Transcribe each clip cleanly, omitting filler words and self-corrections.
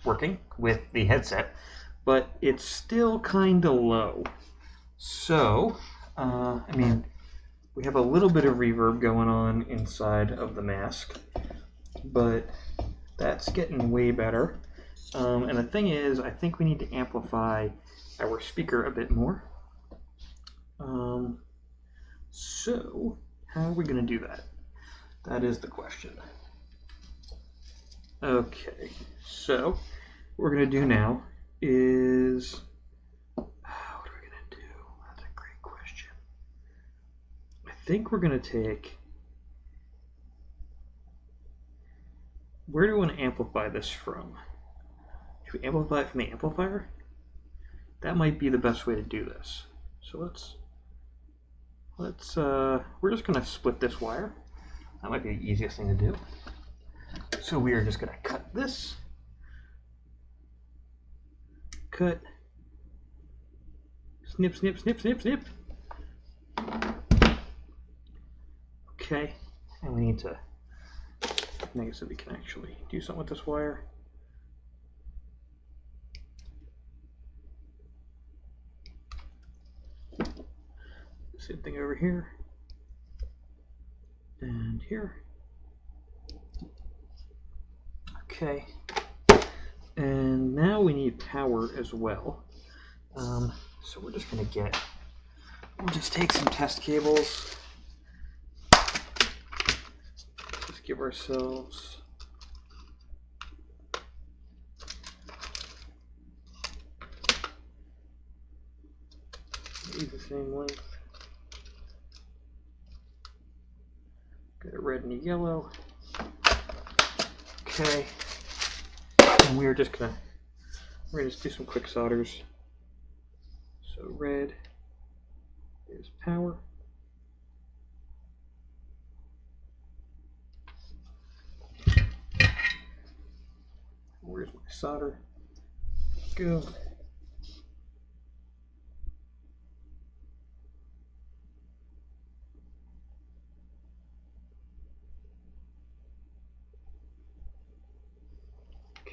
working with the headset, but it's still kind of low. So, we have a little bit of reverb going on inside of the mask, but that's getting way better. And the thing is, I think we need to amplify our speaker a bit more. So, how are we going to do that? That is the question. Okay, so what we're going to do now is... what are we going to do? That's a great question. I think we're going to take... Where do we want to amplify this from? Should we amplify it from the amplifier? That might be the best way to do this. So we're just going to split this wire. That might be the easiest thing to do. So we are just going to cut this. Cut. Snip, snip, snip, snip, snip. Okay. And we need to make it so we can actually do something with this wire. Same thing over here. And here. Okay. And now we need power as well. So we're just going to we'll just take some test cables. Just give ourselves the same length. Got a red and a yellow. Okay. And we're just gonna just do some quick solders. So red is power. Where's my solder? Go.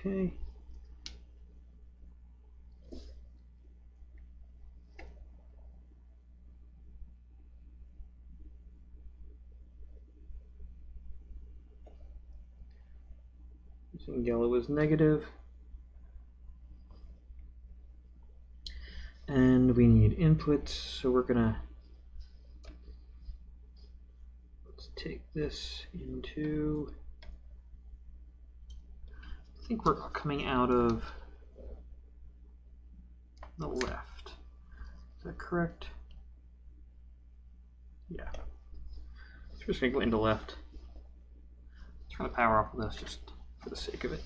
Okay. Using yellow is negative. And we need inputs, so we're gonna let's take this into, I think we're coming out of the left. Is that correct? Yeah. So we're just gonna go into left. Turn the power off of this just for the sake of it.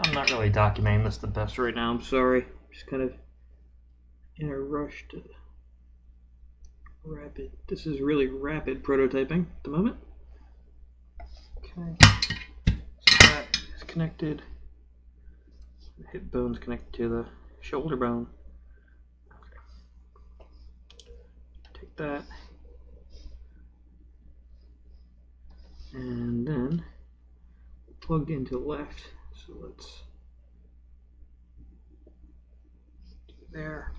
I'm not really documenting this the best right now, I'm sorry. Just kind of in a rush to rapid. This is really rapid prototyping at the moment. Okay, so that is connected. The hip bone's connected to the shoulder bone. Okay. Take that. And then plugged into left. So let's do there.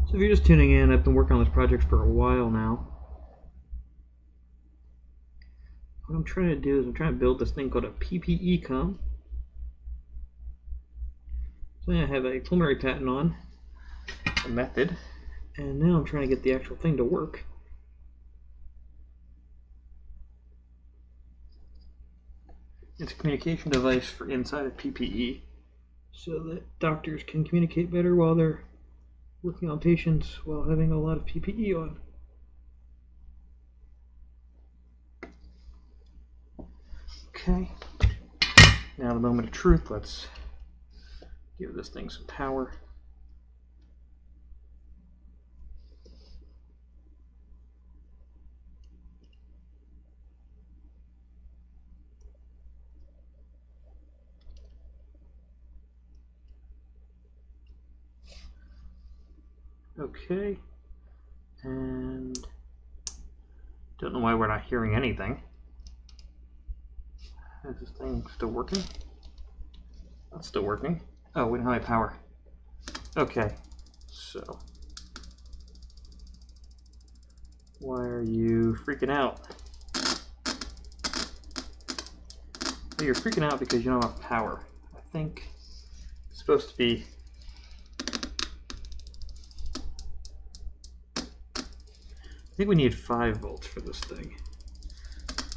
So if you're just tuning in, I've been working on this project for a while now. What I'm trying to do is I'm trying to build this thing called a PPE com. So I have a preliminary patent on a method, and now I'm trying to get the actual thing to work. It's a communication device for inside of PPE so that doctors can communicate better while they're working on patients while having a lot of PPE on. Okay, now the moment of truth. Let's give this thing some power. Okay, and don't know why we're not hearing anything. Is this thing still working? That's still working. Oh, we don't have any power. Okay, so why are you freaking out? Well, you're freaking out because you don't have power. I think it's supposed to be. I think we need 5 volts for this thing.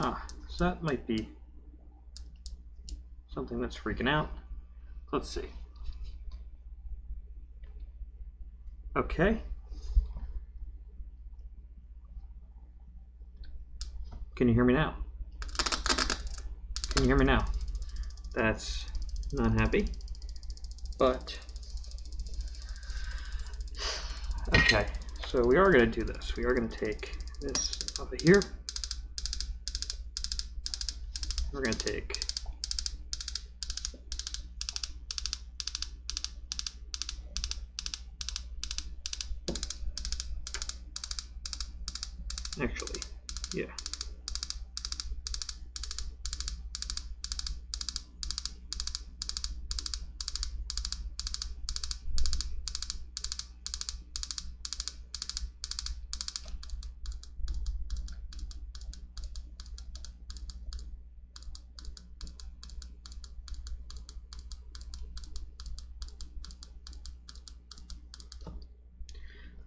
So that might be something that's freaking out. Let's see. Okay. Can you hear me now? Can you hear me now? That's not happy, but okay. So we are going to do this. We are going to take this off of here. We're going to take actually, yeah.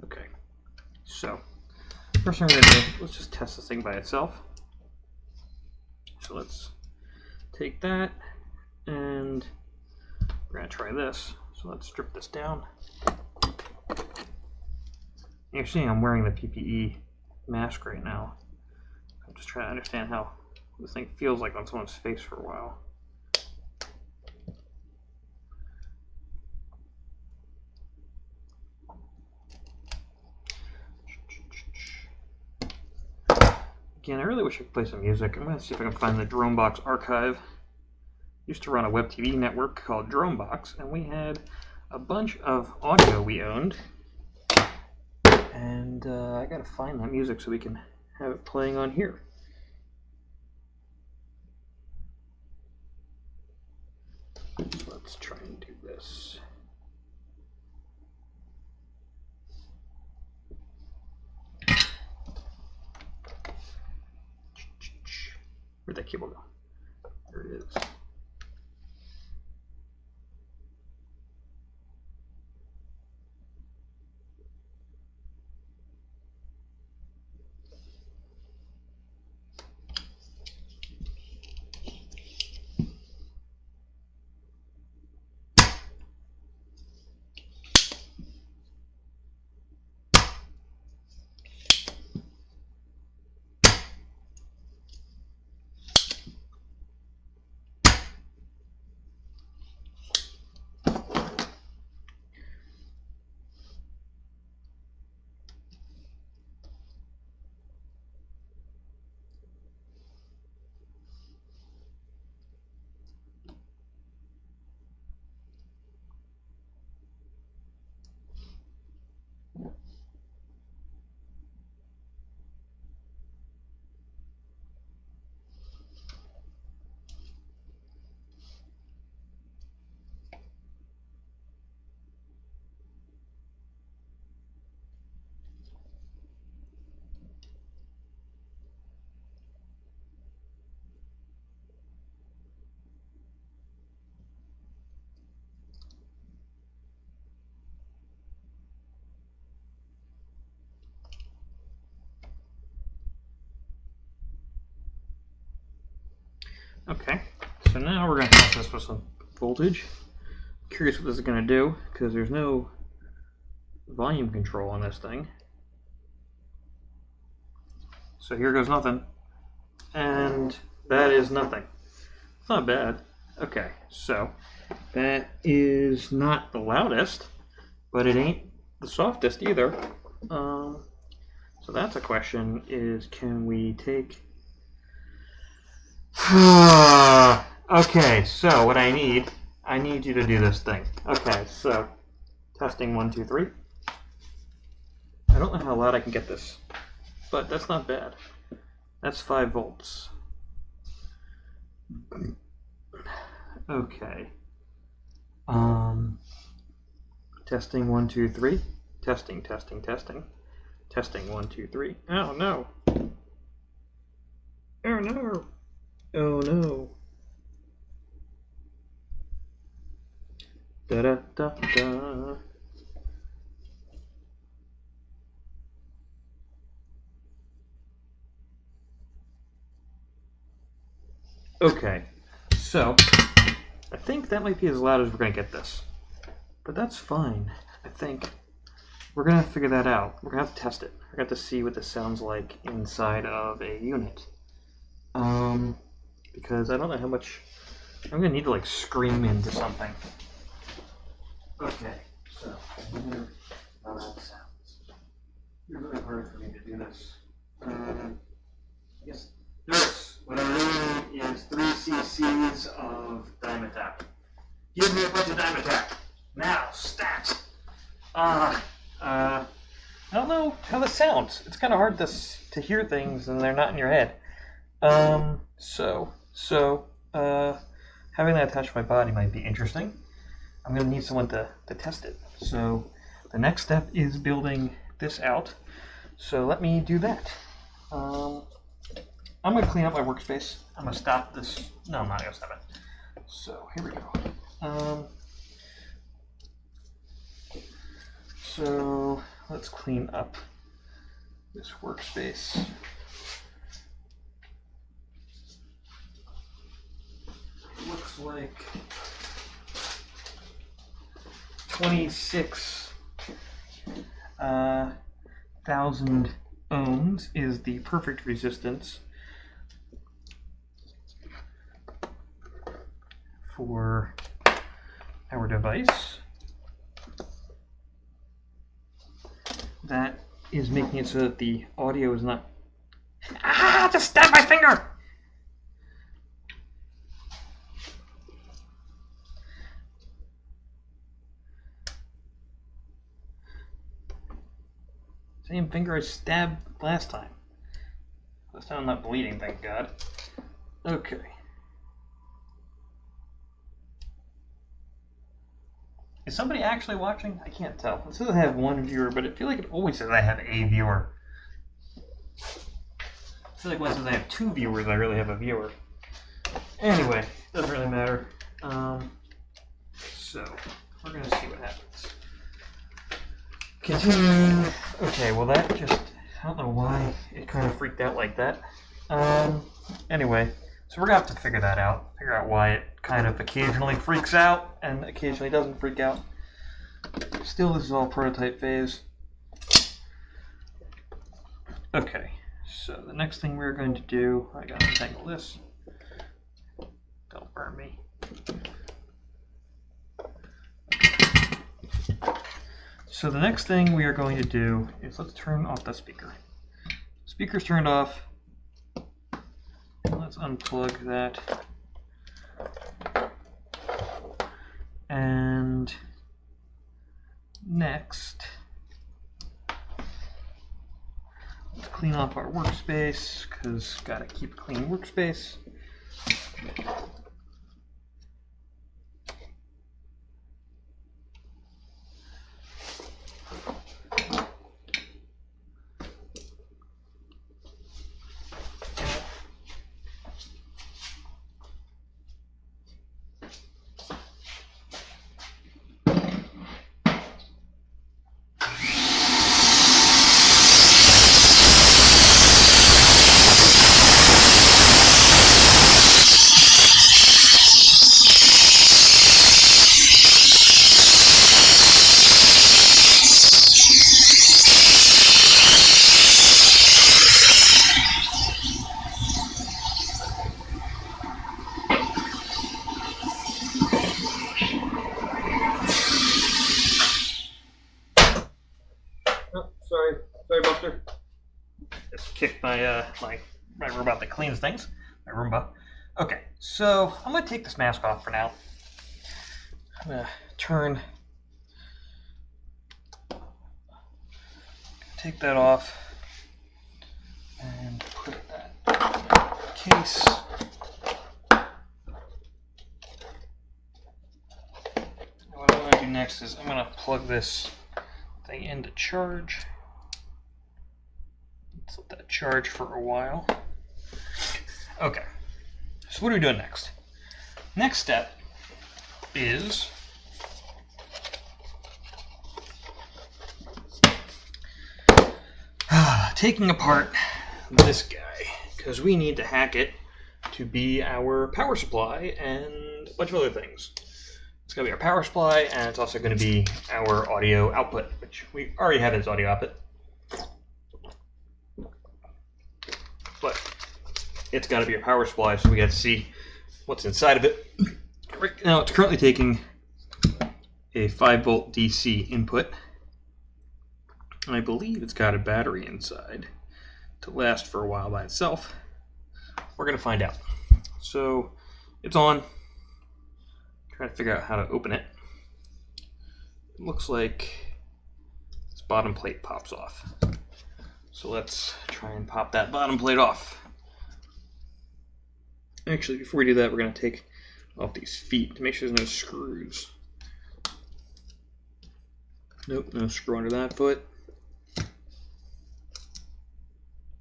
Okay, so first thing we're going to do, let's just test this thing by itself. So let's take that and we're going to try this. So let's strip this down. You're seeing I'm wearing the PPE mask right now. I'm just trying to understand how this thing feels like on someone's face for a while. Again, I really wish I could play some music. I'm going to see if I can find the Dronebox archive. Used to run a web TV network called Dronebox, and we had a bunch of audio we owned. And I got to find that music so we can have it playing on here. So let's try and do this. Where'd that cable go? There it is. Okay, so now we're going to test this with some voltage. Curious what this is going to do, because there's no volume control on this thing. So here goes nothing. And that is nothing. It's not bad. Okay, so that is not the loudest, but it ain't the softest either. So that's a question, is can we take... Okay, so what I need you to do this thing. Okay, so testing 1, 2, 3. I don't know how loud I can get this, but that's not bad. That's 5 volts. Okay. Testing 1, 2, 3. Testing, testing, testing. Testing 1, 2, 3. Oh no. Oh no. Oh no. Da da da da. Okay, so I think that might be as loud as we're going to get this. But that's fine. I think we're going to figure that out. We're going to have to test it. We're going to have to see what this sounds like inside of a unit. Because I don't know how much... I'm going to need to like scream into something. Okay, so how that sounds. It's really hard for me to do this. Yes, nurse, what I really need is 3 cc's of Dimetac. Give me a bunch of Dimetac. Now, stat. I don't know how this sounds. It's kind of hard to hear things and they're not in your head. Having that attached to my body might be interesting. I'm going to need someone to test it. So the next step is building this out. So let me do that. I'm going to clean up my workspace. I'm going to stop this. No, I'm not going to stop it. So here we go. So let's clean up this workspace. It looks like 26,000 ohms is the perfect resistance for our device. That is making it so that the audio is not... Ah! Just stabbed my finger! Same finger I stabbed last time. This time I'm not bleeding, thank God. Okay. Is somebody actually watching? I can't tell. It says I have 1 viewer, but I feel like it always says I have a viewer. I feel like when it says I have 2 viewers, I really have a viewer. Anyway, doesn't really matter. So, we're going to see what happens. Continuing. Okay, well that just... I don't know why it kind of freaked out like that. Anyway, so we're going to have to figure that out. Figure out why it kind of occasionally freaks out and occasionally doesn't freak out. Still, this is all prototype phase. Okay, so the next thing we're going to do... I gotta untangle this. Don't burn me. So the next thing we are going to do is let's turn off the speaker. Speaker's turned off. Let's unplug that. And next, let's clean off our workspace, because gotta keep a clean workspace. kick my my robot that cleans things, my Roomba. Okay, so I'm gonna take this mask off for now. I'm gonna take that off and put that in the case. What I'm going to do next is I'm going to plug this thing into charge. Let's let that charge for a while. Okay, so what are we doing next? Next step is taking apart this guy, because we need to hack it to be our power supply and a bunch of other things. It's going to be our power supply, and it's also going to be our audio output, which we already have as audio output. But it's got to be a power supply, so we got to see what's inside of it. Right now, it's currently taking a 5-volt DC input. I believe it's got a battery inside to last for a while by itself. We're going to find out. So it's on. Trying to figure out how to open it. It looks like this bottom plate pops off. So let's try and pop that bottom plate off. Actually, before we do that, we're going to take off these feet to make sure there's no screws. Nope, no screw under that foot.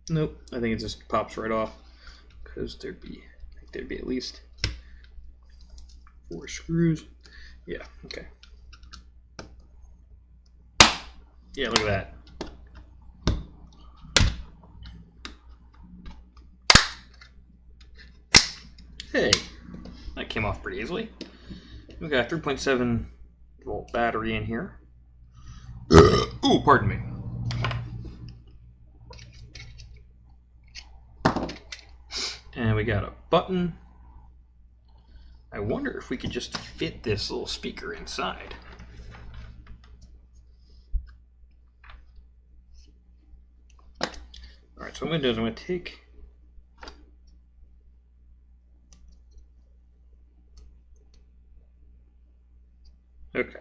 Nope, I think it just pops right off because there'd be at least 4 screws. Yeah, okay. Yeah, look at that. Hey, that came off pretty easily. We got a 3.7 volt battery in here. Ooh, pardon me. And we got a button. I wonder if we could just fit this little speaker inside. Alright, so what I'm going to do is I'm going to take okay.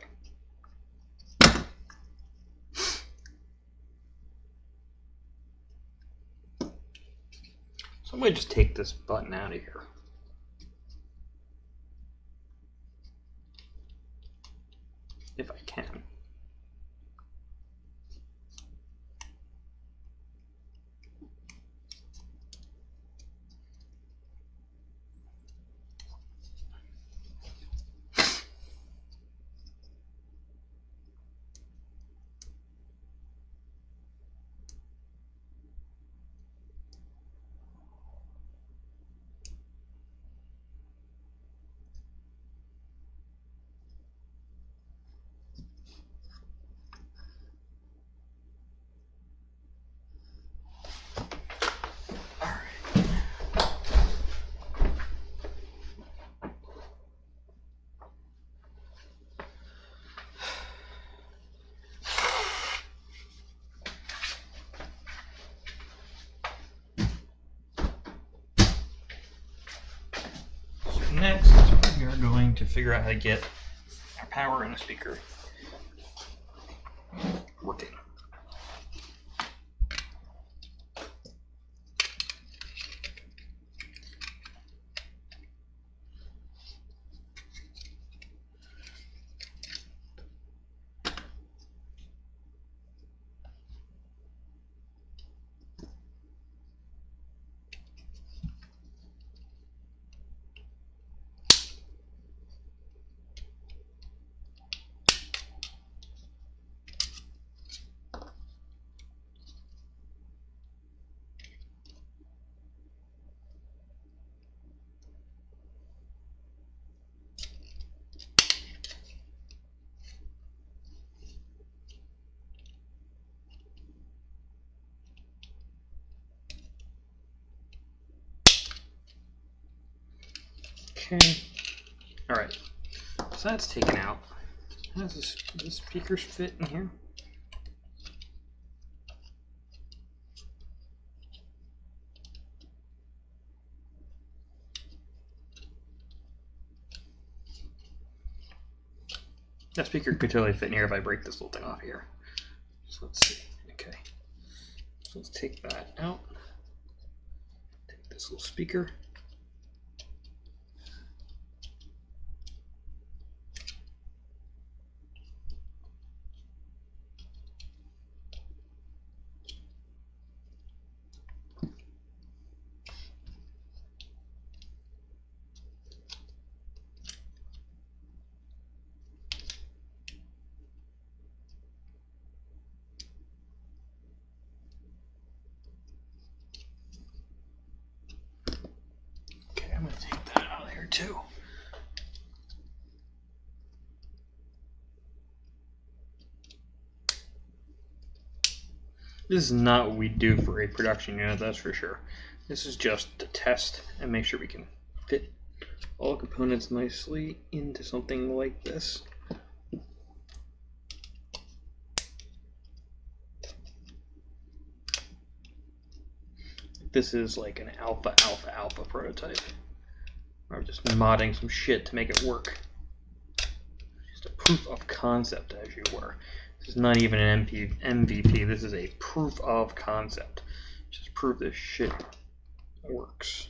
So I'm going to just take this button out of here. If I can. Next, we are going to figure out how to get our power in a speaker working. Okay. All right. So that's taken out. How does this speakers fit in here? That speaker could totally fit in here if I break this little thing off here. So let's see. Okay. So let's take that out. Take this little speaker. I'm going to take that out of here too. This is not what we do for a production unit, that's for sure. This is just to test and make sure we can fit all components nicely into something like this. This is like an alpha prototype. Or just modding some shit to make it work. Just a proof of concept, as you were. This is not even an MVP. This is a proof of concept. Just prove this shit works.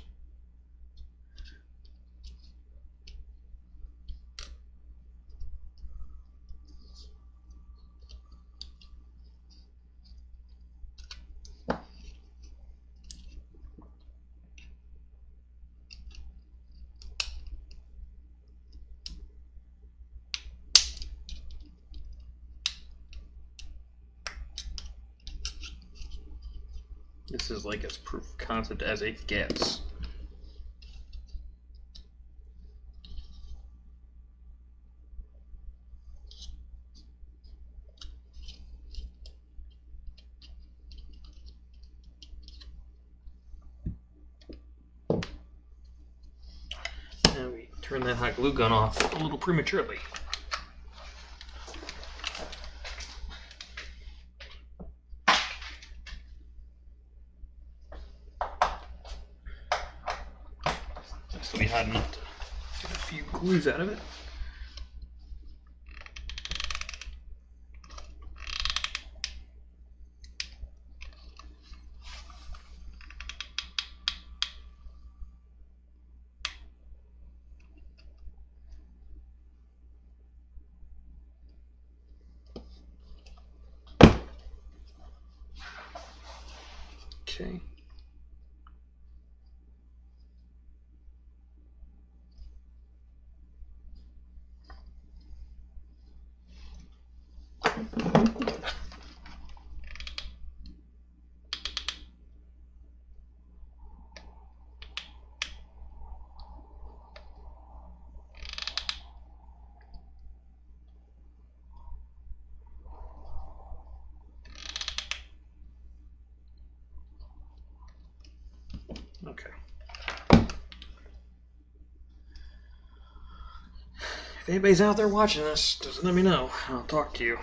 This is like as proof of concept as it gets. And we turn that hot glue gun off a little prematurely. So we had enough to get a few glues out of it. Okay. Okay. If anybody's out there watching this, just let me know. I'll talk to you.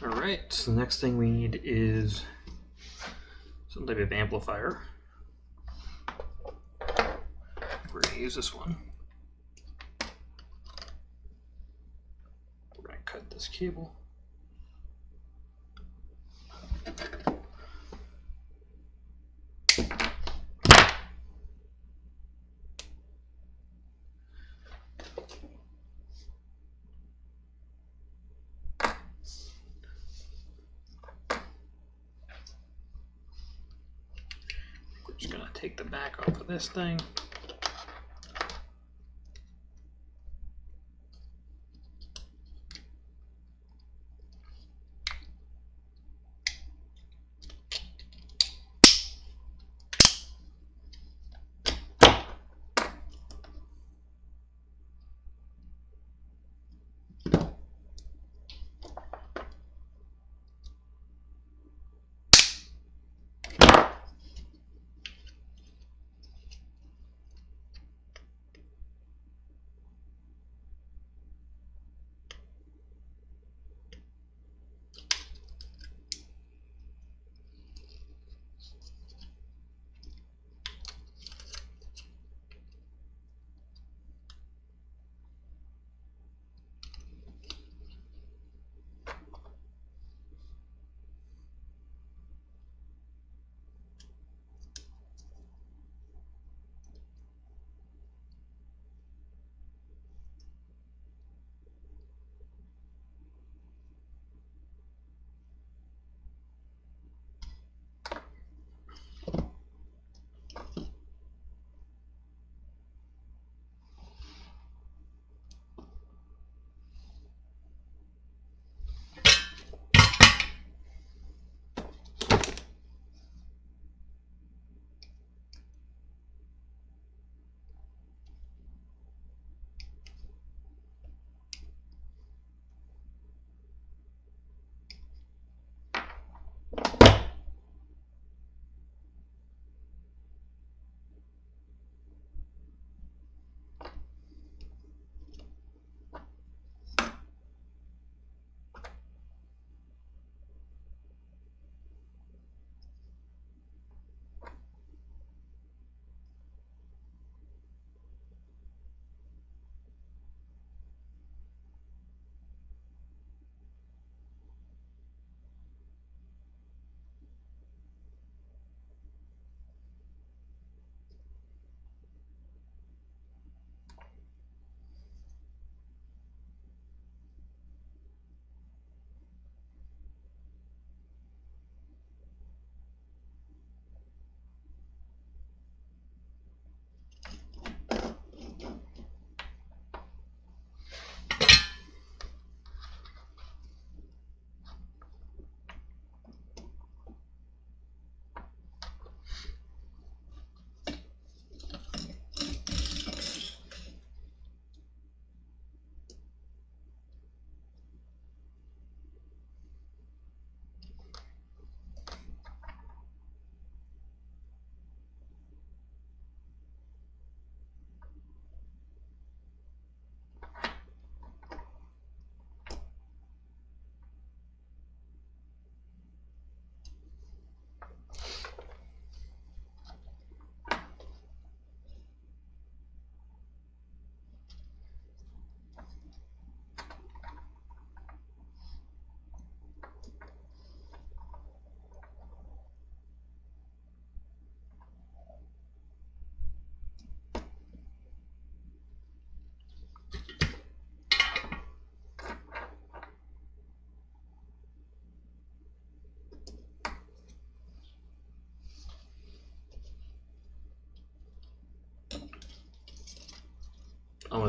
Alright, so the next thing we need is some type of amplifier. We're going to use this one. We're going to cut this cable. Just gonna take the back off of this thing.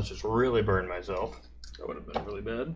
almost just really burned myself. That would have been really bad.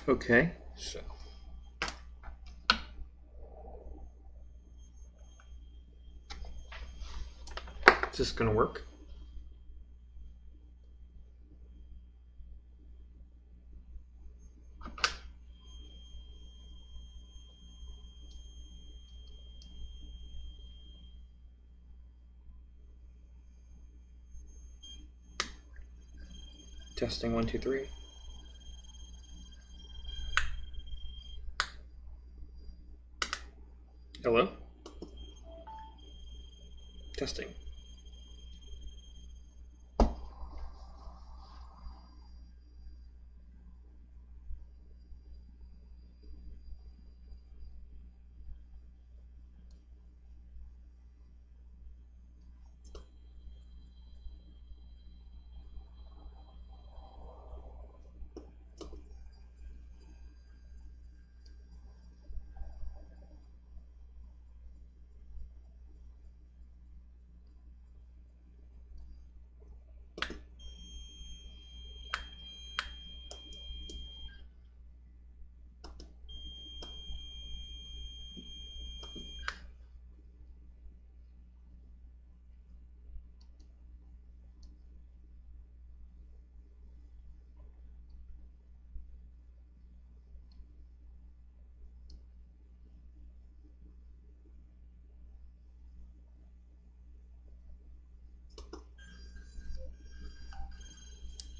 Okay, so is this gonna work? Testing 1, 2, 3. Hello? Testing.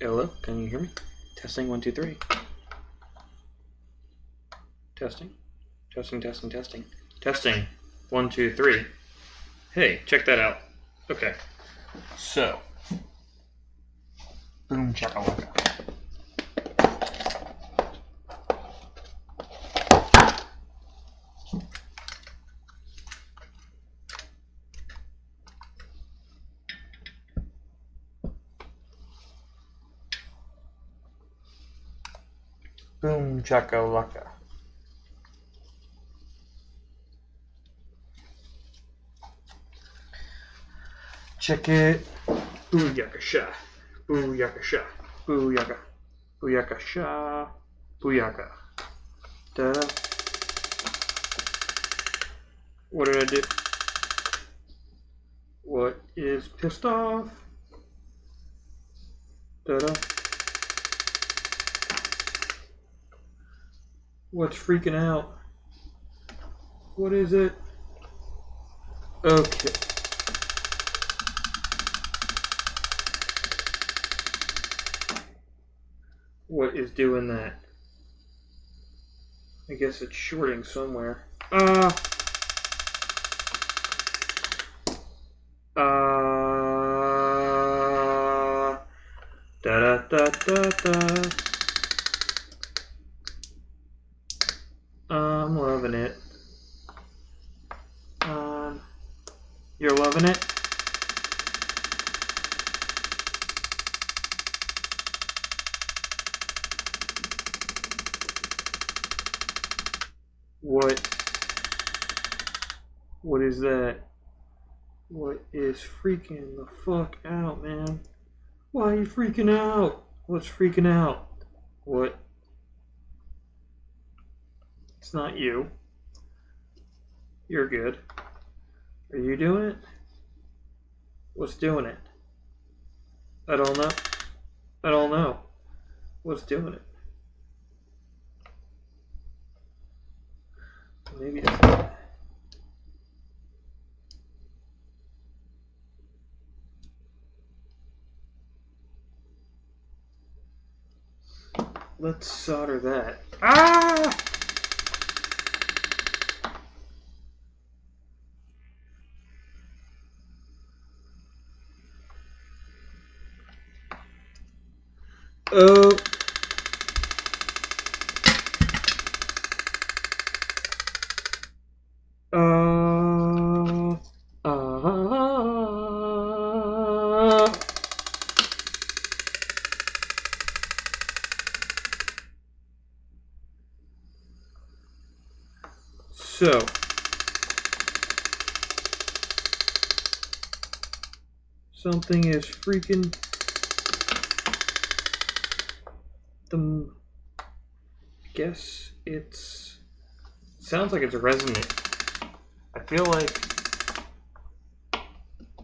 Hello, can you hear me? Testing 1, 2, 3. Testing. Testing, testing, testing. Testing. 1, 2, 3. Hey, check that out. Okay. So. Boom chakalaka. Boom chakalaka. Check it. Booyakasha. Booyakasha. Booyaka. Booyakasha. Booyaka. Da-da. What did I do? What is pissed off? Da-da. What's freaking out? What is it? Okay. What is doing that? I guess it's shorting somewhere. Da da da da da. I'm loving it. You're loving it? What is that? What is freaking the fuck out, man? Why are you freaking out? What's freaking out? What? It's not you. You're good. Are you doing it? What's doing it? I don't know. I don't know. What's doing it? Maybe it's... Let's solder that. Ah! Oh. So, something is freaking guess it's... Sounds like it's resonant. I feel like...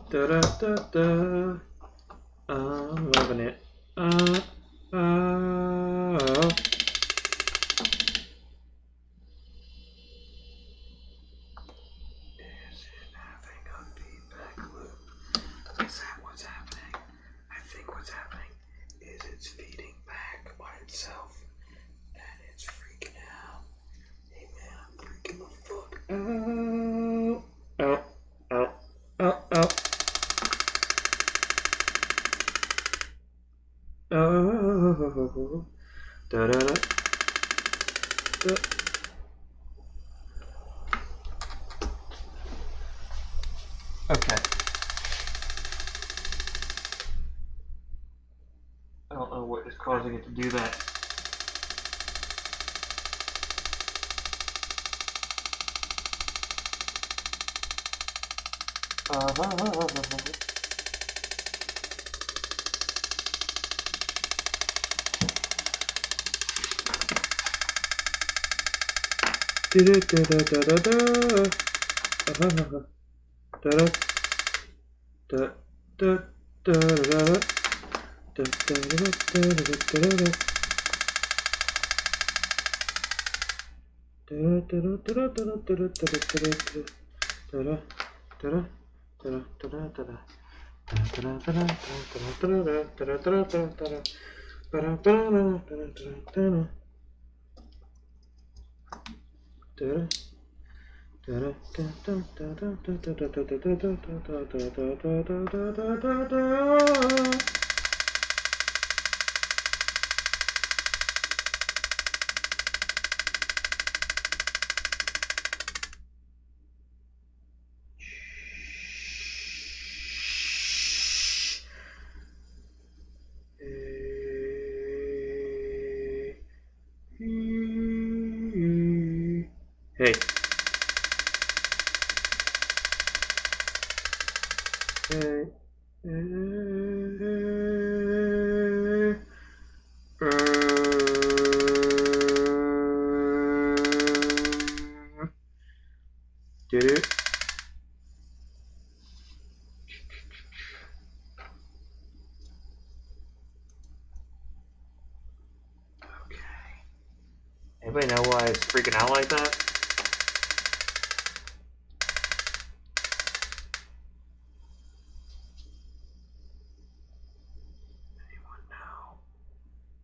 Da-da-da-da. I'm loving it. Oh. Is it having a feedback loop? Is that what's happening? I think what's happening is it's feeding back by itself. And it's freaking out. Hey man, I'm freaking the fuck out. Out, out, out, out. Oh, da da da. Okay. I don't know what is causing it to do that. Hey. Did it? Okay. Anybody know why it's freaking out like that? Anyone know?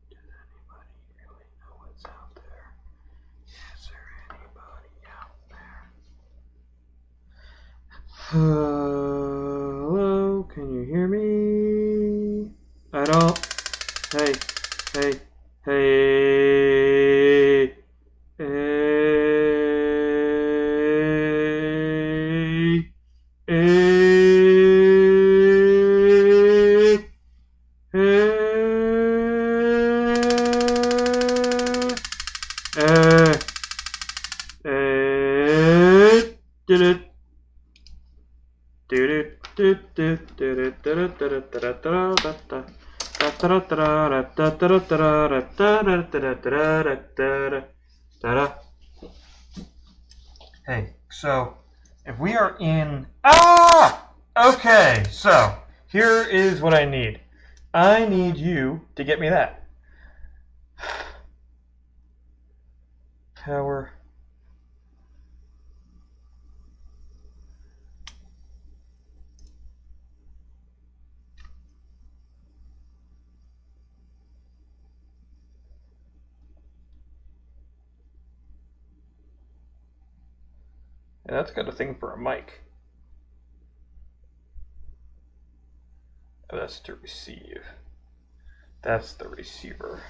Does anybody really know what's out there? Is there anybody out there? Hello? Can you hear me? I don't. Hey. Hey. Hey. Hey. Hey. Did it. Hey, so if we are in... Okay, so here is what I need. I need you to get me that. Power. Yeah, that's got a thing for a mic. Oh, that's to receive. That's the receiver.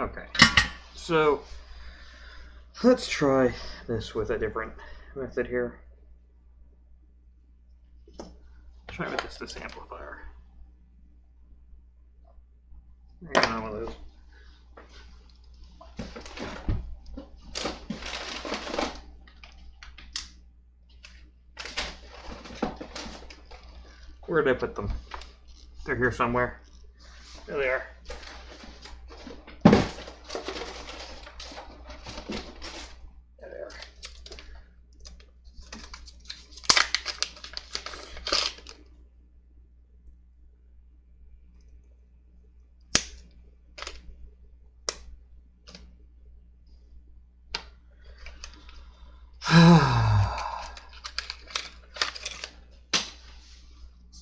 Okay, so let's try this with a different method here. Try with this amplifier. Hang on one of those. Where did I put them? They're here somewhere. There they are. There they are.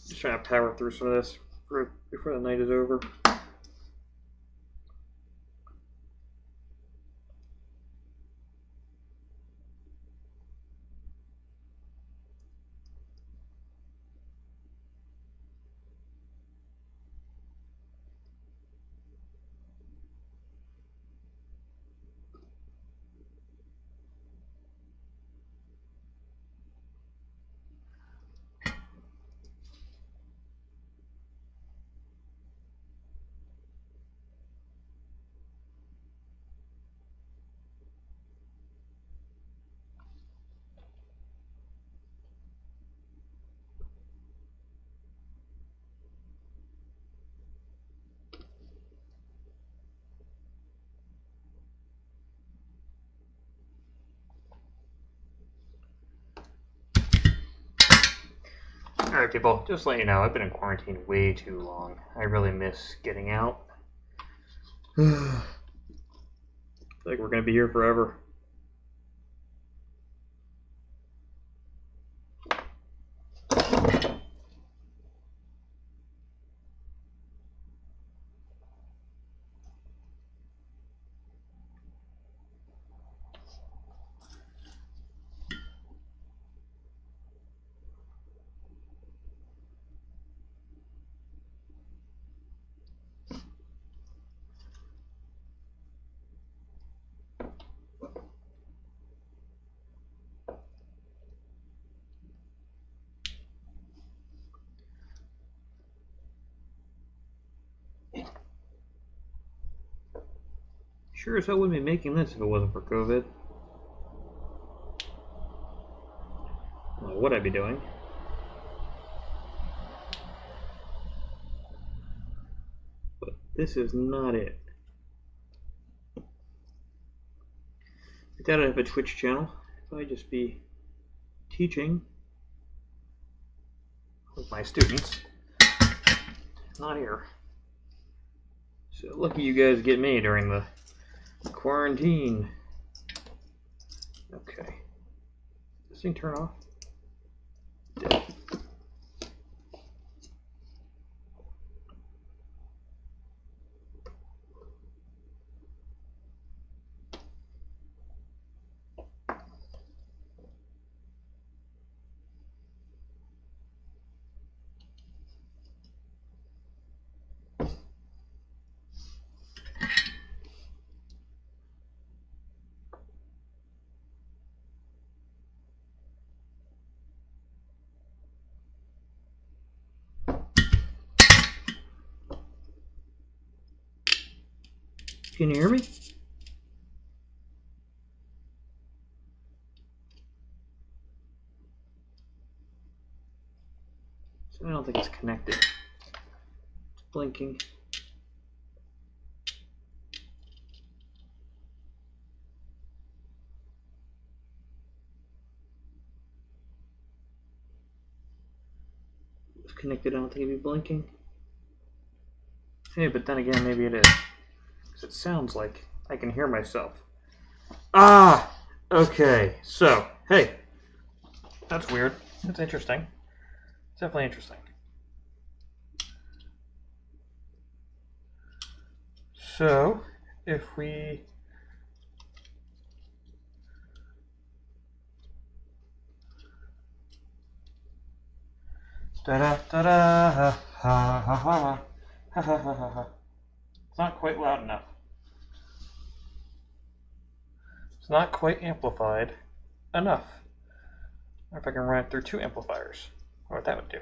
Just trying to power through some of this before the night is over. Alright people, just to let you know, I've been in quarantine way too long. I really miss getting out. Like we're gonna be here forever. Sure as hell wouldn't be making this if it wasn't for COVID. I don't know what I'd be doing. But this is not it. I doubt I'd have a Twitch channel. I'd just be teaching with my students. Not here. So lucky you guys get me during the quarantine. Okay. Does this thing turn off? Dead. Can you hear me? So I don't think it's connected. It's blinking. It's connected, I don't think it'd be blinking. Hey, but then again, maybe it is. Because it sounds like I can hear myself. Ah! Okay, so, hey. That's weird. That's interesting. It's definitely interesting. So, if we... Da-da-da-da, ha-ha-ha-ha, ha-ha-ha-ha. It's not quite loud enough. It's not quite amplified enough. I wonder if I can run it through 2 amplifiers. I wonder what that would do.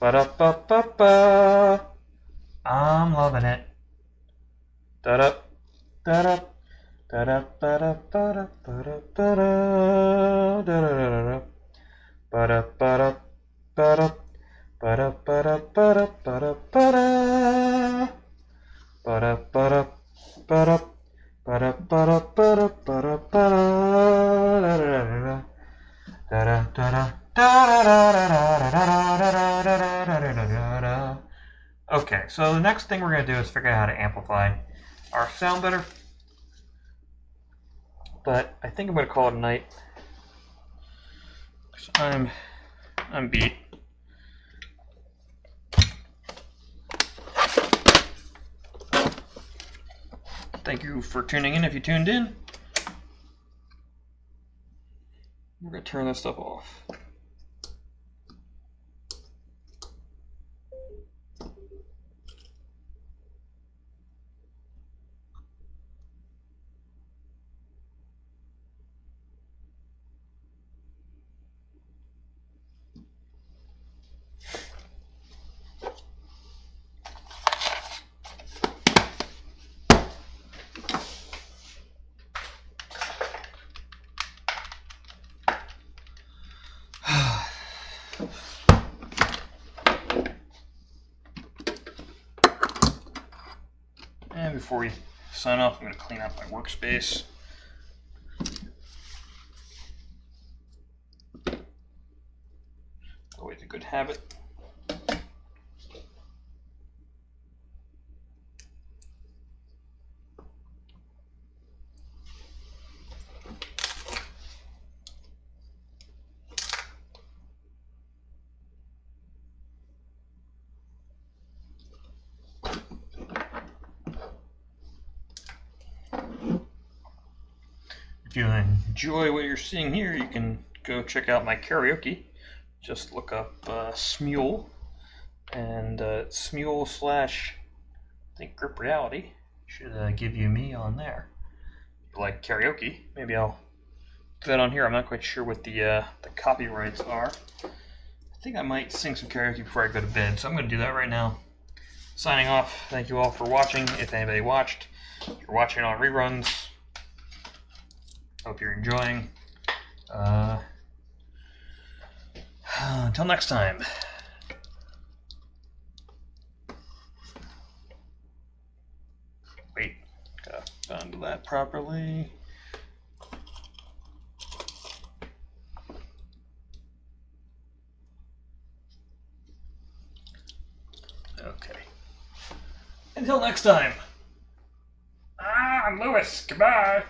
Ba-da-ba-ba-ba. I'm loving it. Da-da, da-da, da-da, ba-da, ba-da, ba-da, ba-da, da-da-da-da-da. Ba-da, ba-da, ba-da, ba-da, ba-da, ba-da, ba-da, ba-da. Ba-da, ba-da, ba-da, ba-da, ba-da, ba-da, ba-da, ba-da, da-da-da-da. Okay, so the next thing we're going to do is figure out how to amplify our sound better. But I think I'm going to call it a night. I'm beat. Thank you for tuning in if you tuned in. We're going to turn this stuff off. And before we sign off, I'm going to clean up my workspace. Always a good habit. If you enjoy what you're seeing here, you can go check out my karaoke. Just look up Smule, and Smule slash, I think, Grip Reality should give you me on there. If you like karaoke, maybe I'll do that on here. I'm not quite sure what the copyrights are. I think I might sing some karaoke before I go to bed, so I'm going to do that right now. Signing off. Thank you all for watching, if anybody watched. If you're watching on reruns, hope you're enjoying. Until next time. Wait, gotta undo that properly. Okay. Until next time. I'm Lewis. Goodbye.